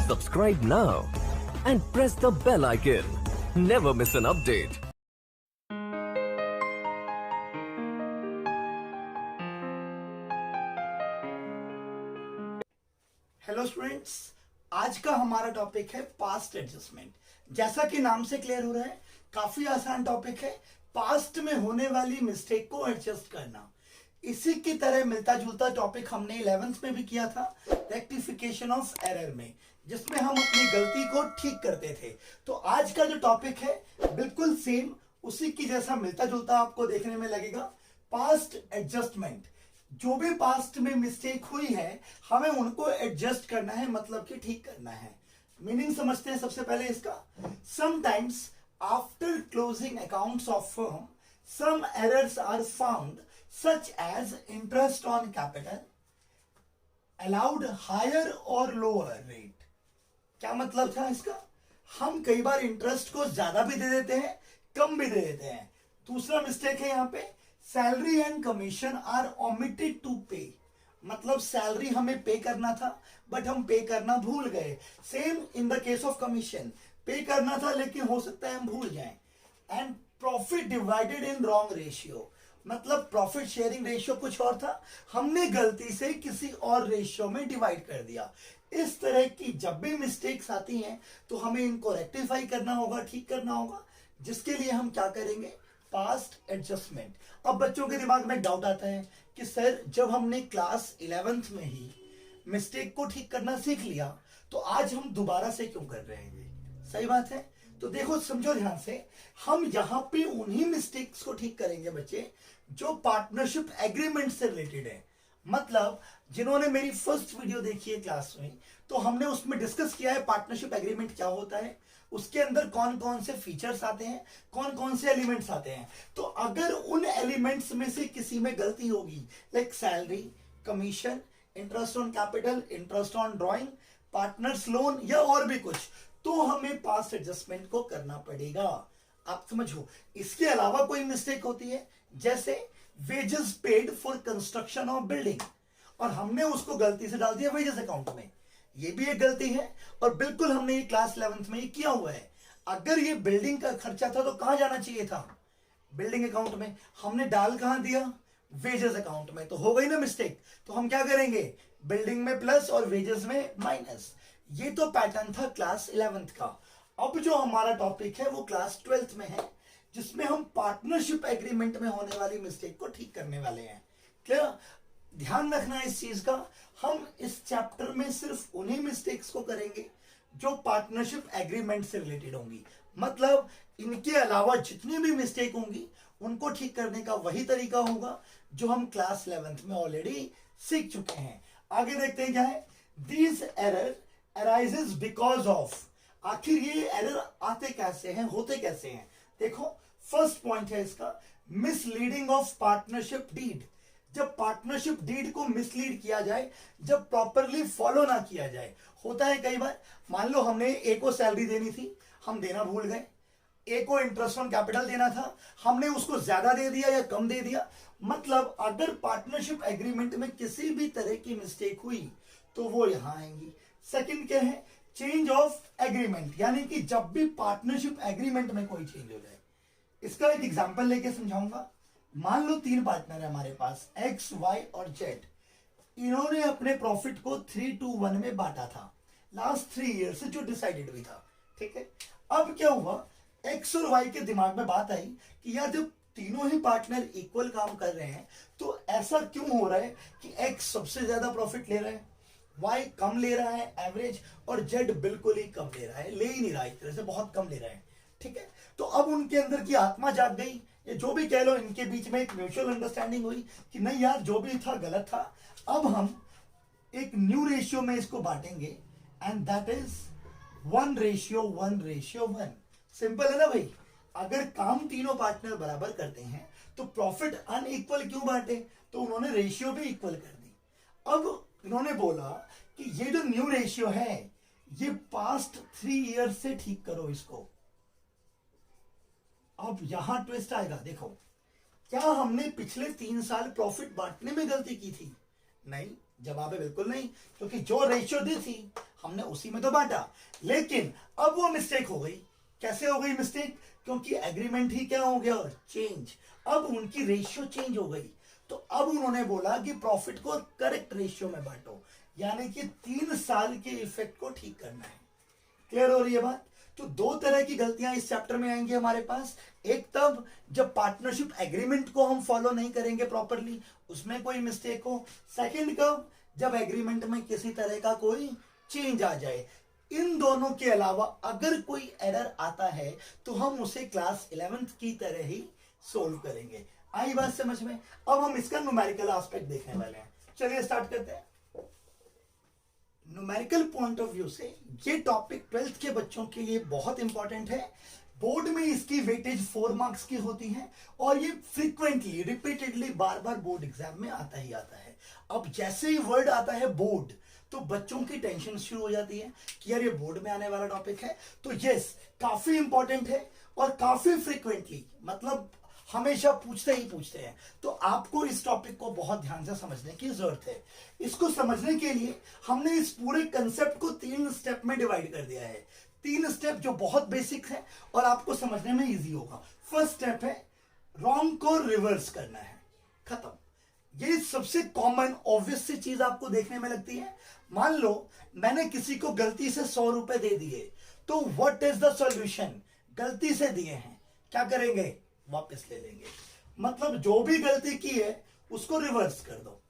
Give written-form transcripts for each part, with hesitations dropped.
Subscribe now and press the bell icon. Never miss an update. Hello students, आज का हमारा topic है past adjustment. जैसा कि नाम से क्लियर हो रहा है, काफी आसान टॉपिक है। पास्ट में होने वाली मिस्टेक को एडजस्ट करना। इसी की तरह मिलता जुलता टॉपिक हमने 11th में भी किया था, रेक्टिफिकेशन ऑफ एरर में, जिसमें हम अपनी गलती को ठीक करते थे। तो आज का जो टॉपिक है बिल्कुल सेम उसी की जैसा मिलता जुलता आपको देखने में लगेगा। पास्ट एडजस्टमेंट, जो भी पास्ट में मिस्टेक हुई है हमें उनको एडजस्ट करना है, मतलब कि ठीक करना है। मीनिंग समझते हैं सबसे पहले इसका। Sometimes after closing accounts of firm some errors are found such as interest on capital allowed higher or lower rate। क्या मतलब था इसका? हम कई बार इंटरेस्ट को ज्यादा भी दे देते हैं, कम भी दे देते हैं। दूसरा मिस्टेक है यहाँ पे, salary and commission are omitted to pay. मतलब सैलरी हमें पे करना था बट हम पे करना भूल गए। Same in the case of commission, पे करना था लेकिन हो सकता है हम भूल जाएं। And profit divided in wrong ratio, मतलब प्रॉफिट शेयरिंग रेशियो कुछ और था, हमने गलती से किसी और रेशियो में डिवाइड कर दिया। इस तरह की जब भी मिस्टेक्स आती हैं तो हमें इनको रेक्टिफाई करना होगा, ठीक करना होगा, जिसके लिए हम क्या करेंगे? Past adjustment. अब बच्चों के दिमाग में डाउट आता है कि सर जब हमने क्लास 11th में ही मिस्टेक को ठीक करना सीख लिया तो आज हम दोबारा से क्यों कर रहे हैं? सही बात है। तो देखो, समझो ध्यान से, हम यहां पे उन्हीं मिस्टेक्स को ठीक करेंगे बच्चे जो पार्टनरशिप एग्रीमेंट से रिलेटेड है। मतलब जिन्होंने मेरी फर्स्ट वीडियो देखी है क्लास में, तो हमने उसमें डिस्कस किया है पार्टनरशिप एग्रीमेंट क्या होता है, उसके अंदर कौन कौन से फीचर्स आते हैं, कौन कौन से एलिमेंट्स आते हैं। तो अगर उन एलिमेंट्स में से किसी में गलती होगी, like salary, commission, interest on capital, interest on drawing, partners loan या और भी कुछ, तो हमें पास्ट एडजस्टमेंट को करना पड़ेगा। आप समझो। इसके अलावा कोई मिस्टेक होती है, जैसे wages paid for construction of building, और हमने उसको गलती से डाल दिया वेजेस अकाउंट में, ये भी एक गलती है। और बिल्कुल हमने ये क्लास 11th में ये किया हुआ है। अगर ये बिल्डिंग का खर्चा था तो कहां जाना चाहिए था? बिल्डिंग अकाउंट में। हमने डाल कहां दिया? वेजेस अकाउंट में। तो हो गई ना मिस्टेक। तो हम क्या करेंगे? बिल्डिंग में प्लस और वेजेस में माइनस। ये तो पैटर्न था क्लास 11th का। अब जो हमारा टॉपिक है वो क्लास 12th में है, जिसमें हम पार्टनरशिप एग्रीमेंट में होने वाली मिस्टेक को ठीक करने वाले हैं। क्लियर? ध्यान रखना इस चीज का, हम इस चैप्टर में सिर्फ उन्हीं मिस्टेक्स को करेंगे जो पार्टनरशिप एग्रीमेंट से रिलेटेड होंगी। मतलब इनके अलावा जितनी भी मिस्टेक होंगी उनको ठीक करने का वही तरीका होगा जो हम क्लास 11th में ऑलरेडी सीख चुके हैं। आगे देखते हैं क्या है। These error arises because of, आखिर ये एरर आते कैसे हैं, होते कैसे हैं? देखो, फर्स्ट पॉइंट है इसका, मिसलीडिंग ऑफ पार्टनरशिप डीड। जब पार्टनरशिप डीड को मिसलीड किया जाए, जब प्रॉपरली फॉलो ना किया जाए। होता है कई बार, मान लो हमने ए को सैलरी देनी थी, हम देना भूल गए। ए को इंटरेस्ट ऑन कैपिटल देना था, हमने उसको ज्यादा दे दिया या कम दे दिया। मतलब अगर पार्टनरशिप एग्रीमेंट में किसी भी तरह की मिस्टेक हुई तो वो यहां आएंगी। सेकंड क्या है? चेंज ऑफ एग्रीमेंट, यानी कि जब भी पार्टनरशिप एग्रीमेंट में कोई चेंज हो जाए। इसका एक एग्जांपल लेके समझाऊंगा। मान लो 3 पार्टनर है हमारे पास, एक्स, वाई और जेड। इन्होंने अपने प्रॉफिट को 3:1 में बांटा था, लास्ट 3 ईयर से जो डिसाइडेड हुई था। ठीक है। अब क्या हुआ, एक्स और वाई के दिमाग में बात आई कि यार जब तीनों ही पार्टनर इक्वल काम कर रहे हैं तो ऐसा क्यों हो रहा है कि एक्स सबसे ज्यादा प्रॉफिट ले रहा है, वाई कम ले रहा है एवरेज, और जेड बिल्कुल ही कम ले रहा है, ले ही नहीं रहा, एक तरह से बहुत कम ले रहा है। ठीक है। तो अब उनके अंदर की आत्मा जाग गई, ये जो भी कह लो, इनके बीच में एक म्यूचुअल अंडरस्टैंडिंग हुई कि नहीं यार जो भी था गलत था, अब हम एक न्यू रेशियो में इसको बांटेंगे, एंड दैट इज 1:1:1। सिंपल है ना भाई। अगर काम तीनों पार्टनर बराबर करते हैं तो प्रॉफिट अनइक्वल क्यों बांटे? तो उन्होंने रेशियो भी इक्वल कर दी। अब इन्होंने बोला कि ये जो न्यू रेशियो है ये पास्ट 3 ईयर से ठीक करो इसको। अब यहां ट्विस्ट आएगा। देखो, क्या हमने पिछले 3 साल प्रॉफिट बांटने में गलती की थी? नहीं, जवाब है बिल्कुल नहीं, क्योंकि जो रेशियो दी थी हमने उसी में तो बांटा। लेकिन अब वो मिस्टेक हो गई। कैसे हो गई मिस्टेक? क्योंकि एग्रीमेंट ही क्या हो गया, चेंज। अब उनकी रेशियो चेंज हो गई, तो अब उन्होंने बोला कि प्रॉफिट को करेक्ट रेशियो में बांटो, यानी कि 3 साल के इफेक्ट को ठीक करना है। क्लियर हो रही है बात? तो दो तरह की गलतियां इस चैप्टर में आएंगी हमारे पास। एक तब जब पार्टनरशिप एग्रीमेंट को हम फॉलो नहीं करेंगे प्रॉपरली, उसमें कोई मिस्टेक हो। सेकंड कब? जब एग्रीमेंट में किसी तरह का कोई चेंज आ जाए। इन दोनों के अलावा अगर कोई एरर आता है तो हम उसे क्लास 11th की तरह ही सोल्व करेंगे। आई बात समझ में? अब हम इसका न्यूमेरिकल एस्पेक्ट देखने वाले हैं। चलिए स्टार्ट करते हैं। न्यूमेरिकल पॉइंट ऑफ व्यू से ये टॉपिक 12th के बच्चों के लिए बहुत इंपॉर्टेंट है। बोर्ड में इसकी वेटेज 4 मार्क्स की होती है और ये फ्रीक्वेंटली रिपीटेडली बार बार बोर्ड एग्जाम में आता ही आता है। अब जैसे ही वर्ड आता है बोर्ड, तो बच्चों की टेंशन शुरू हो जाती है कि यार ये बोर्ड में आने वाला टॉपिक है। तो यस, काफी इंपॉर्टेंट है और काफी फ्रीक्वेंटली, मतलब हमेशा पूछते ही पूछते हैं। तो आपको इस टॉपिक को बहुत ध्यान से समझने की जरूरत है। इसको समझने के लिए हमने इस पूरे कंसेप्ट को 3 स्टेप में डिवाइड कर दिया है। 3 स्टेप जो बहुत बेसिक है और आपको समझने में इजी होगा। फर्स्ट स्टेप है रॉन्ग को रिवर्स करना है, खत्म। ये सबसे कॉमन ऑब्वियस सी चीज आपको देखने में लगती है। मान लो मैंने किसी को गलती से 100 रुपए दे दिए, तो व्हाट इज द सॉल्यूशन? गलती से दिए हैं, क्या करेंगे? वापस ले लेंगे। मतलब जो भी गलती की है उसको रिवर्स कर दो।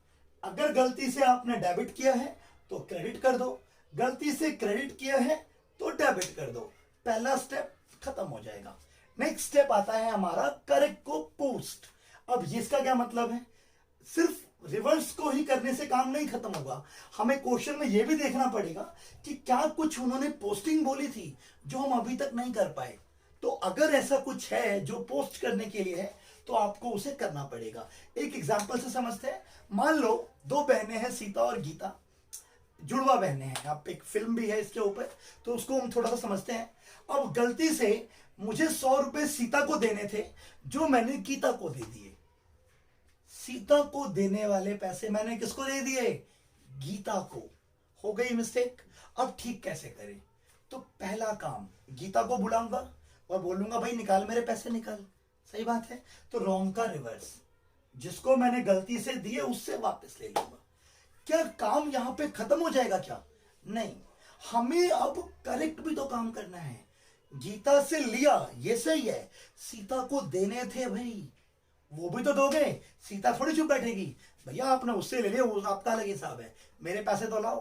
अगर गलती से आपने डेबिट किया है तो क्रेडिट कर दो, गलती से क्रेडिट किया है तो डेबिट कर दो। पहला स्टेप खत्म हो जाएगा। नेक्स्ट स्टेप आता है हमारा करेक्ट को पोस्ट। अब इसका क्या मतलब है? सिर्फ रिवर्स को ही करने से काम नहीं खत्म होगा, हमें क्वेश्चन में यह भी देखना पड़ेगा कि क्या कुछ उन्होंने पोस्टिंग बोली थी जो हम अभी तक नहीं कर पाए। तो अगर ऐसा कुछ है जो पोस्ट करने के लिए है तो आपको उसे करना पड़ेगा। एक एग्जांपल से समझते हैं। मान लो 2 बहनें हैं, सीता और गीता, जुड़वा बहनें हैं। आप एक फिल्म भी है इसके ऊपर, तो उसको हम थोड़ा सा समझते हैं। अब गलती से मुझे 100 रुपए सीता को देने थे जो मैंने गीता को दे दिए। सीता को देने वाले पैसे मैंने किसको दे दिए? गीता को। हो गई मिस्टेक। अब ठीक कैसे करें? तो पहला काम, गीता को बुलाऊंगा और बोलूंगा भाई निकाल मेरे पैसे निकाल। सही बात है। तो रॉन्ग का रिवर्स, जिसको मैंने गलती से दिए उससे वापस ले लूंगा। क्या काम यहां पे खत्म हो जाएगा? क्या नहीं, हमें अब करेक्ट भी तो काम करना है। गीता से लिया ये सही है, सीता को देने थे भाई, वो भी तो दोगे। सीता थोड़ी चुप बैठेगी, भैया आपने उससे ले लिया, वो आपका अलग हिसाब है, मेरे पैसे तो लाओ।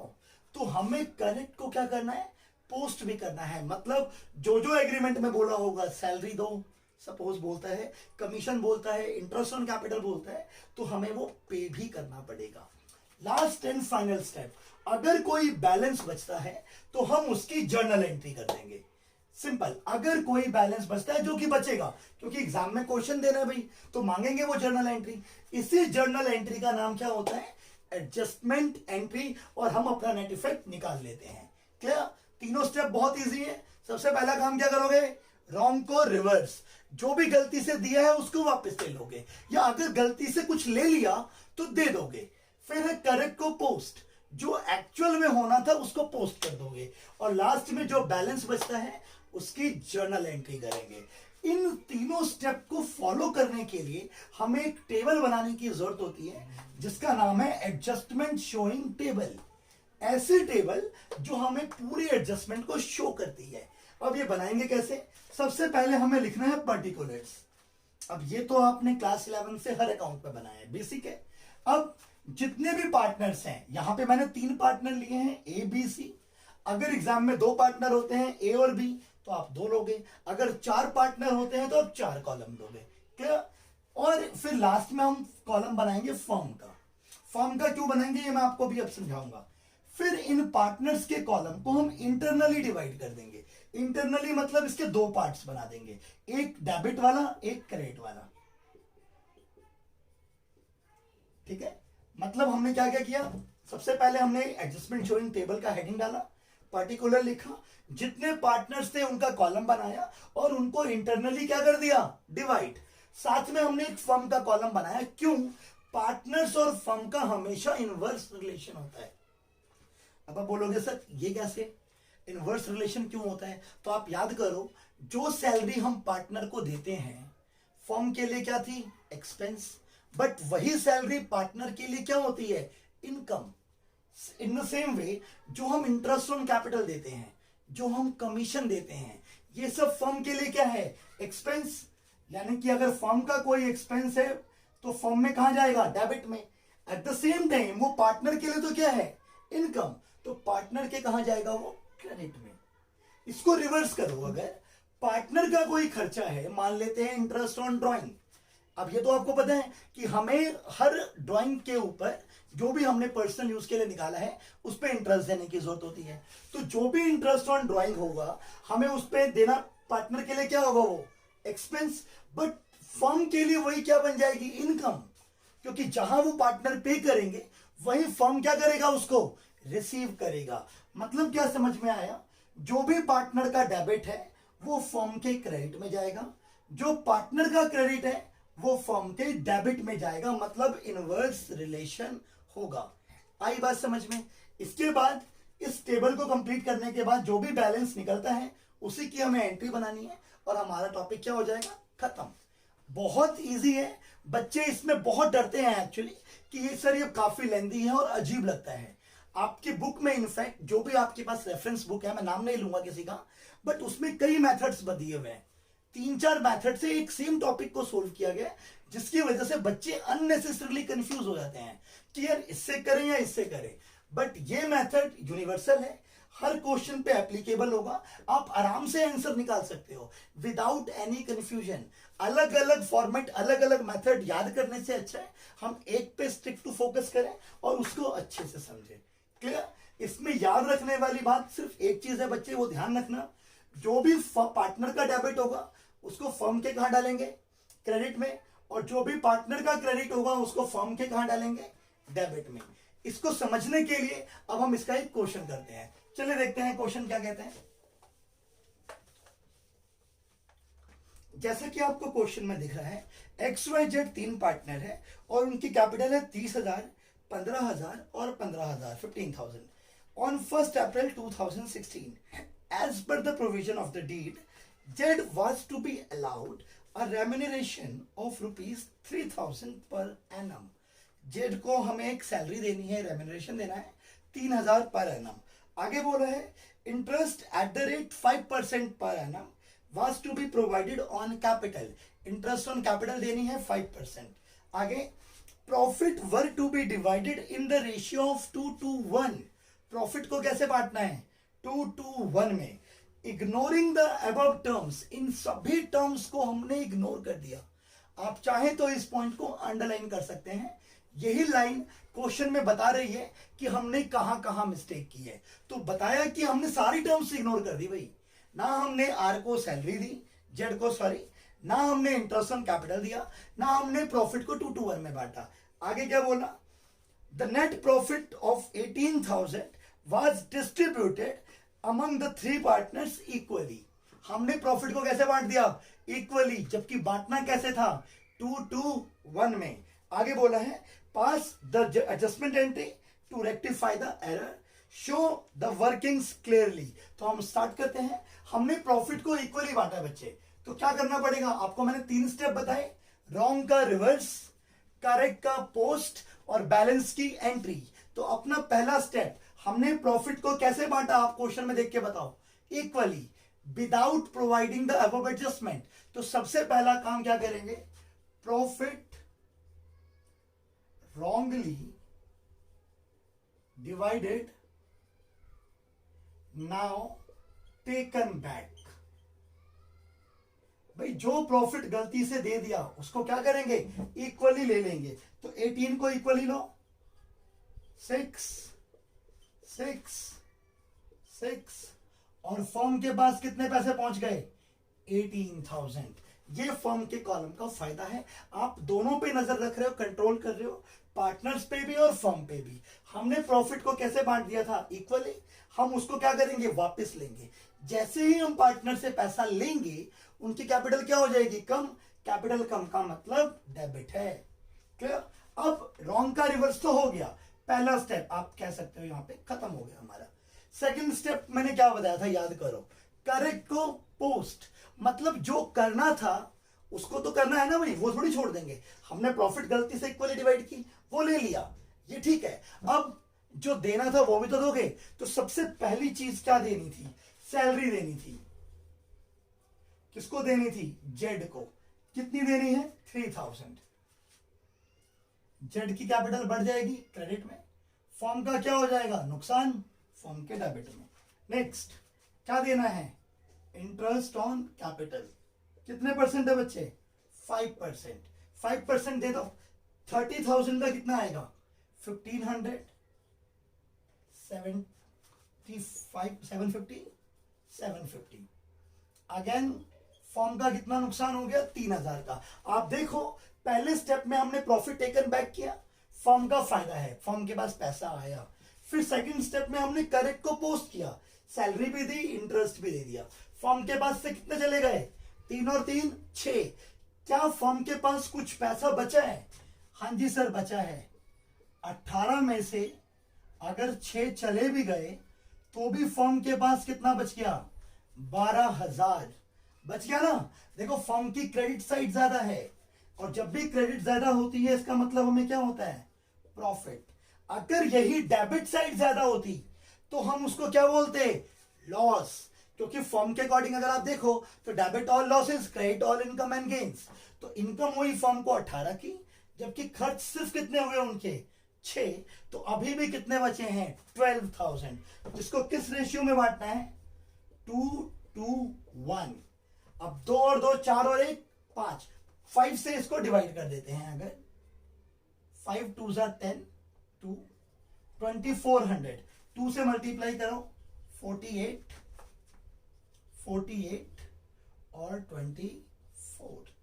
तो हमें करेक्ट को क्या करना है? पोस्ट भी करना है। मतलब जो जो एग्रीमेंट में बोला होगा, सैलरी दो सपोज बोलता है, कमीशन बोलता है, इंटरेस्ट ऑन कैपिटल बोलता है, तो हमें वो पे भी करना पड़ेगा। लास्ट एंड फाइनल स्टेप, अगर कोई बैलेंस बचता है तो हम उसकी जर्नल एंट्री कर देंगे। सिंपल। अगर कोई बैलेंस बचता है, जो कि बचेगा क्योंकि एग्जाम में क्वेश्चन देना है भाई, तो मांगेंगे वो जर्नल एंट्री। इसी जर्नल एंट्री का नाम क्या होता है? Adjustment entry. और हम अपना नेट इफेक्ट निकाल लेते हैं। क्लियर? तीनों स्टेप बहुत इजी है। सबसे पहला काम क्या करोगे? रॉन्ग को रिवर्स, जो भी गलती से दिया है उसको वापस ले लोगे, या अगर गलती से कुछ ले लिया तो दे दोगे। फिर है करेक्ट को पोस्ट, जो एक्चुअल में होना था उसको पोस्ट कर दोगे। और लास्ट में जो बैलेंस बचता है उसकी जर्नल एंट्री करेंगे। इन तीनों स्टेप को फॉलो करने के लिए हमें एक टेबल बनाने की जरूरत होती है जिसका नाम है एडजस्टमेंट शोइंग टेबल। ऐसी टेबल जो हमें पूरी एडजस्टमेंट को शो करती है। अब ये बनाएंगे कैसे? सबसे पहले हमें लिखना है पर्टिकुलर्स। अब ये तो आपने क्लास 11 से हर अकाउंट पे बनाया है, बेसिक है। अब जितने भी पार्टनर्स हैं, यहां पे मैंने 3 पार्टनर लिए हैं, ए बी सी। अगर एग्जाम में 2 पार्टनर होते हैं, ए और बी, तो आप 2 लोगे। अगर 4 पार्टनर होते हैं तो आप 4 कॉलम लोगे। क्लियर? और फिर लास्ट में हम कॉलम बनाएंगे फर्म का। फर्म का क्यों बनाएंगे ये मैं आपको अभी अब समझाऊंगा। फिर इन पार्टनर्स के कॉलम को हम इंटरनली डिवाइड कर देंगे। इंटरनली मतलब इसके 2 पार्ट्स बना देंगे, एक डेबिट वाला, एक क्रेडिट वाला। ठीक है? मतलब हमने क्या क्या किया? सबसे पहले हमने एडजस्टमेंट शोइंग टेबल का हेडिंग डाला, पर्टिकुलर लिखा, जितने पार्टनर्स थे उनका कॉलम बनाया और उनको इंटरनली क्या कर दिया? डिवाइड। साथ में हमने एक फर्म का कॉलम बनाया। क्यों? पार्टनर्स और फर्म का हमेशा इनवर्स रिलेशन होता है। अब आप बोलोगे सर ये कैसे, इनवर्स रिलेशन क्यों होता है? तो आप याद करो, जो सैलरी हम पार्टनर को देते हैं फर्म के लिए क्या थी, एक्सपेंस, बट वही सैलरी पार्टनर के लिए क्या होती है, income. In the same way जो हम इंटरेस्ट ऑन कैपिटल देते हैं, जो हम कमीशन देते हैं, ये सब फर्म के लिए क्या है, एक्सपेंस। यानी कि अगर फर्म का कोई एक्सपेंस है तो फर्म में कहां जाएगा, डेबिट में। एट द सेम टाइम वो पार्टनर के लिए तो क्या है, इनकम, तो पार्टनर के कहां जाएगा, वो क्रेडिट में। इसको रिवर्स करो, अगर पार्टनर का कोई खर्चा है, मान लेते हैं इंटरेस्ट ऑन ड्राइंग। अब ये तो आपको पता है कि हमें हर ड्राइंग के ऊपर जो भी हमने पर्सनल यूज के लिए निकाला है उस पर इंटरेस्ट देने की जरूरत होती है। तो जो भी इंटरेस्ट ऑन ड्राइंग होगा हमें उस पर देना, पार्टनर के लिए क्या होगा, वो एक्सपेंस, बट फर्म के लिए वही क्या बन जाएगी, इनकम। क्योंकि जहां वो पार्टनर पे करेंगे वही फर्म क्या करेगा, उसको रिसीव करेगा। मतलब क्या समझ में आया, जो भी पार्टनर का डेबिट है वो फर्म के क्रेडिट में जाएगा, जो पार्टनर का क्रेडिट है वो फर्म के डेबिट में जाएगा, मतलब इनवर्स रिलेशन होगा। आई बात समझ में? इसके बाद इस टेबल को कंप्लीट करने के बाद जो भी बैलेंस निकलता है उसी की हमें एंट्री बनानी है और हमारा टॉपिक क्या हो जाएगा, खत्म। बहुत इजी है, बच्चे इसमें बहुत डरते हैं एक्चुअली कि ये सर ये काफी लेंदी है और अजीब लगता है। आपकी बुक में इनफैक्ट जो भी आपके पास रेफरेंस बुक है, मैं नाम नहीं लूंगा किसी का, बट उसमें कई मेथड्स दिए हुए हैं। 3-4 मेथड से एक सेम टॉपिक को सोल्व किया गया, जिसकी वजह से बच्चे अननेसेसरली कंफ्यूज हो जाते हैं कि यार इससे करें या इससे करें। बट ये मेथड यूनिवर्सल है, हर क्वेश्चन पे एप्लीकेबल होगा, आप आराम से आंसर निकाल सकते हो विदाउट एनी कंफ्यूजन। अलग अलग फॉर्मेट, अलग अलग मेथड याद करने से अच्छा है हम एक पे स्टिक टू फोकस करें और उसको अच्छे से समझें। क्लियर? इसमें याद रखने वाली बात सिर्फ एक चीज है बच्चे, वो ध्यान रखना, जो भी पार्टनर का डेबिट होगा उसको फर्म के कहां डालेंगे, क्रेडिट में, और जो भी पार्टनर का क्रेडिट होगा उसको फर्म के कहां डालेंगे, डेबिट में। इसको समझने के लिए अब हम इसका एक क्वेश्चन करते हैं। चलिए देखते हैं क्वेश्चन क्या कहते हैं। जैसा कि आपको क्वेश्चन में दिख रहा है, XYZ 3 पार्टनर है और उनकी कैपिटल है 30,000, 15,000 और 15,000, 15,000 on 1 April 2016। As per the provision of the deed, Z was to be allowed a remuneration of ₹3,000 per annum. Z को हमें एक सैलरी देनी है, रेम्यूनरेशन देना है 3,000 पर एनम। आगे बोल रहा है इंटरेस्ट एट द रेट 5% पर एनम was to be provided on capital. Interest on capital देनी है 5%। आगे profit were to be divided in the ratio of 2:1। Profit को कैसे बांटना है, 2:1 में। इग्नोरिंग द अबव टर्म्स, इन सभी टर्म्स को हमने इग्नोर कर दिया। आप चाहें तो इस पॉइंट को अंडरलाइन कर सकते हैं। यही लाइन क्वेश्चन में बता रही है कि हमने कहां कहां मिस्टेक की है। तो बताया कि हमने सारी टर्म्स इग्नोर कर दी भाई, ना हमने आर को सैलरी दी, जेड को सॉरी, ना हमने इंटरेस्ट ऑन कैपिटल दिया, ना हमने प्रॉफिट को 2:1 में बांटा। आगे क्या बोला, the net profit of 18,000 was distributed among the 3 partners equally। हमने प्रॉफिट को कैसे बांट दिया, इक्वली, जबकि बांटना कैसे था, 2:1 में। आगे बोला है pass the adjustment entry to rectify the error, show the workings clearly. तो हम स्टार्ट करते हैं। हमने प्रॉफिट को इक्वली बांटा बच्चे, तो क्या करना पड़ेगा आपको, मैंने 3 स्टेप बताए, रॉन्ग का रिवर्स, करेक्ट का पोस्ट और बैलेंस की एंट्री। तो अपना पहला स्टेप, हमने प्रॉफिट को कैसे बांटा, आप क्वेश्चन में देख के बताओ, equally, without providing the above adjustment. तो सबसे पहला काम क्या करेंगे, profit wrongly divided now taken back। भाई जो प्रॉफिट गलती से दे दिया उसको क्या करेंगे, इक्वली ले लेंगे। तो 18 को इक्वली लो, 6 और फर्म के पास कितने पैसे पहुंच गए, 18,000। ये फर्म के कॉलम का फायदा है, आप दोनों पे नजर रख रहे हो, कंट्रोल कर रहे हो, पार्टनर्स पे भी और फर्म पे भी। हमने प्रॉफिट को कैसे बांट दिया था, इक्वली, हम उसको क्या करेंगे, वापस लेंगे। जैसे ही हम पार्टनर से पैसा लेंगे उनकी कैपिटल क्या हो जाएगी, कम। कैपिटल कम का मतलब डेबिट है। क्लियर? अब रॉन्ग का रिवर्स तो हो गया, पहला स्टेप आप कह सकते हो यहां पे खत्म हो गया हमारा। सेकंड स्टेप मैंने क्या बताया था, याद करो, करेक्ट को पोस्ट, मतलब जो करना था उसको तो करना है ना भाई, वो थोड़ी छोड़ देंगे। हमने प्रॉफिट गलती से इक्वली डिवाइड की, वो ले लिया, ये ठीक है। अब जो देना था वो भी तो दोगे, तो सबसे पहली चीज क्या देनी थी, सैलरी देनी थी। किसको देनी थी, जेड को। कितनी देनी है, 3000। जेड की कैपिटल बढ़ जाएगी क्रेडिट में, फॉर्म का क्या हो जाएगा, नुकसान, फॉर्म के डेबिट में। नेक्स्ट क्या देना है, इंटरेस्ट ऑन कैपिटल। कितने परसेंट है बच्चे, 5%। 5% दे दो, 30,000 का कितना आएगा, 1500, 750 अगेन। फॉर्म का कितना नुकसान हो गया, 3000 का। आप देखो पहले स्टेप में हमने प्रॉफिट टेकन बैक किया, फॉर्म का फायदा है, फॉर्म के पास पैसा आया। फिर सेकंड स्टेप में हमने करेक्ट को पोस्ट किया, सैलरी भी दी, इंटरेस्ट भी दे दिया। फॉर्म के पास से कितने चले गए, 3 और 3 6। क्या फॉर्म के पास कुछ पैसा बचा है, हाँ जी सर बचा है। 18 में से अगर 6 चले भी गए तो भी फॉर्म के पास कितना बच गया, 12,000 बच गया ना। देखो फॉर्म की क्रेडिट साइड ज्यादा है, और जब भी क्रेडिट ज्यादा होती है इसका मतलब हमें क्या होता है, प्रॉफिट। अगर यही डेबिट साइड ज्यादा होती तो हम उसको क्या बोलते, लॉस। क्योंकि फॉर्म के अकॉर्डिंग अगर आप देखो तो debit all losses, credit all income and gains. तो इनकम हुई फॉर्म को 18 की, जबकि खर्च सिर्फ कितने हुए उनके, 6। तो अभी भी कितने बचे हैं, 12,000, जिसको किस रेशियो में बांटना है, 2:1। अब 2 और 2 4 और 1 5, 5 से इसको डिवाइड कर देते हैं। अगर 5 2 10, 2 2400, 2 से मल्टीप्लाई करो, 48 और 24।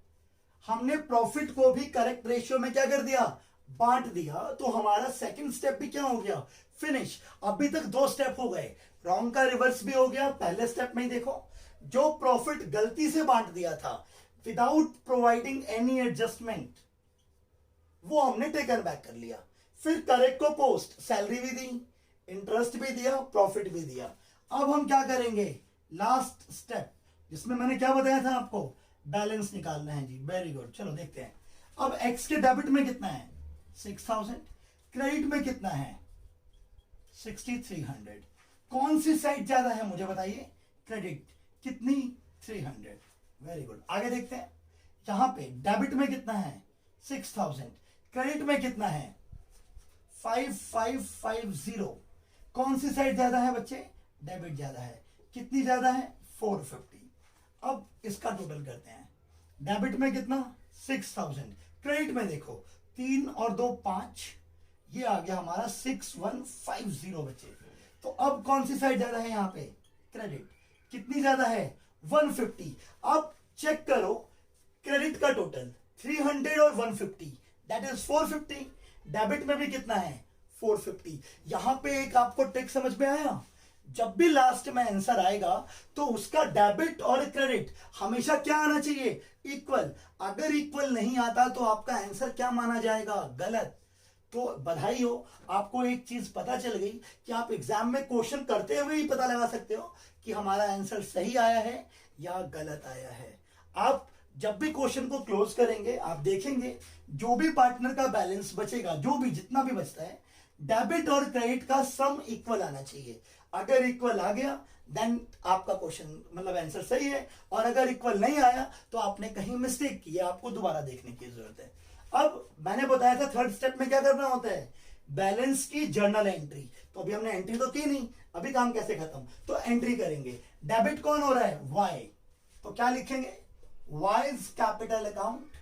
हमने प्रॉफिट को भी करेक्ट रेशियो में क्या कर दिया, बांट दिया। तो हमारा सेकंड स्टेप भी क्या हो गया, फिनिश। अभी तक 2 स्टेप हो गए, रॉन्ग का रिवर्स भी हो गया। पहले स्टेप में ही देखो, जो प्रॉफिट गलती से बांट दिया था विदाउट प्रोवाइडिंग एनी एडजस्टमेंट, वो हमने टेकन बैक कर लिया। फिर करेक्ट को पोस्ट, सैलरी भी दी, इंटरेस्ट भी दिया, प्रॉफिट भी दिया। अब हम क्या करेंगे, लास्ट स्टेप, जिसमें मैंने क्या बताया था आपको, बैलेंस निकालना है जी। वेरी गुड, चलो देखते हैं। अब एक्स के डेबिट में कितना है, 6,000, क्रेडिट में कितना है, 6,300। कौन सी साइड ज्यादा है मुझे बताइए, क्रेडिट। कितनी, 300। वेरी गुड, आगे देखते हैं। यहां पे डेबिट में कितना है, 6,000, क्रेडिट में कितना है, 5,550। कौन सी साइड ज्यादा है बच्चे, डेबिट ज्यादा है। कितनी ज्यादा है, 450। अब इसका टोटल करते हैं, डेबिट में कितना, 6,000, क्रेडिट में देखो 3 और 2 5, ये आ गया हमारा 6,150 बच्चे। तो अब कौन सी साइड ज्यादा है यहाँ पे, क्रेडिट। कितनी ज्यादा है, 150। अब चेक करो क्रेडिट का टोटल 300 और 150, दैट इज 450। डेबिट में भी कितना है, 450। यहां पे एक आपको ट्रिक समझ में आया, जब भी लास्ट में आंसर आएगा तो उसका डेबिट और क्रेडिट हमेशा क्या आना चाहिए, इक्वल। अगर इक्वल नहीं आता तो आपका आंसर क्या माना जाएगा, गलत। तो बधाई हो, आपको एक चीज पता चल गई कि आप एग्जाम में क्वेश्चन करते हुए ही पता लगा सकते हो कि हमारा आंसर सही आया है या गलत आया है। आप जब भी क्वेश्चन को क्लोज करेंगे आप देखेंगे जो भी पार्टनर का बैलेंस बचेगा, जो भी जितना भी बचता है, डेबिट और क्रेडिट का सम इक्वल आना चाहिए। अगर इक्वल आ गया देन आपका क्वेश्चन मतलब आंसर सही है, और अगर इक्वल नहीं आया तो आपने कहीं मिस्टेक की है, आपको दोबारा देखने की जरूरत है। अब मैंने बताया था थर्ड स्टेप में क्या करना होता है, बैलेंस की जर्नल एंट्री। तो अभी हमने एंट्री तो की नहीं, अभी काम कैसे खत्म, तो एंट्री करेंगे। डेबिट कौन हो रहा है, वाई, तो क्या लिखेंगे, Y's capital account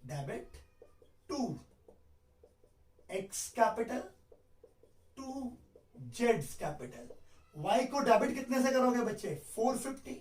debit to X capital to जेड्स कैपिटल। वाई को डेबिट कितने से करोगे बच्चे, 450।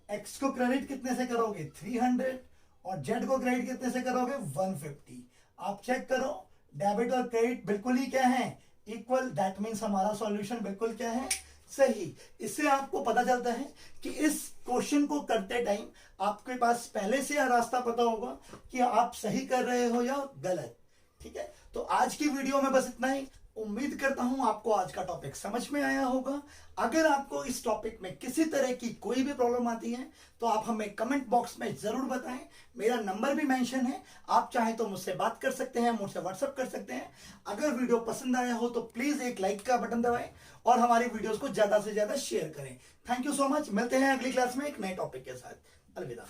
एक्स को क्रेडिट कितने से करोगे, 300, और जेड को क्रेडिट कितने से करोगे, 150। आप चेक करो डेबिट और क्रेडिट बिल्कुल ही क्या है, इक्वल। दैट मीन्स हमारा सॉल्यूशन बिल्कुल क्या है, सही। इससे आपको पता चलता है कि इस क्वेश्चन को करते टाइम आपके पास पहले से यह रास्ता पता होगा कि आप सही कर रहे हो या गलत। ठीक है, तो आज की वीडियो में बस इतना ही। उम्मीद करता हूं आपको आज का टॉपिक समझ में आया होगा। अगर आपको इस टॉपिक में किसी तरह की कोई भी प्रॉब्लम आती है तो आप हमें कमेंट बॉक्स में जरूर बताएं। मेरा नंबर भी मेंशन है, आप चाहें तो मुझसे बात कर सकते हैं, मुझसे व्हाट्सएप कर सकते हैं। अगर वीडियो पसंद आया हो तो प्लीज एक लाइक का बटन दबाएं और हमारी वीडियोस को ज्यादा से ज्यादा शेयर करें। Thank you so much. मिलते हैं अगली क्लास में एक नए टॉपिक के साथ। अलविदा।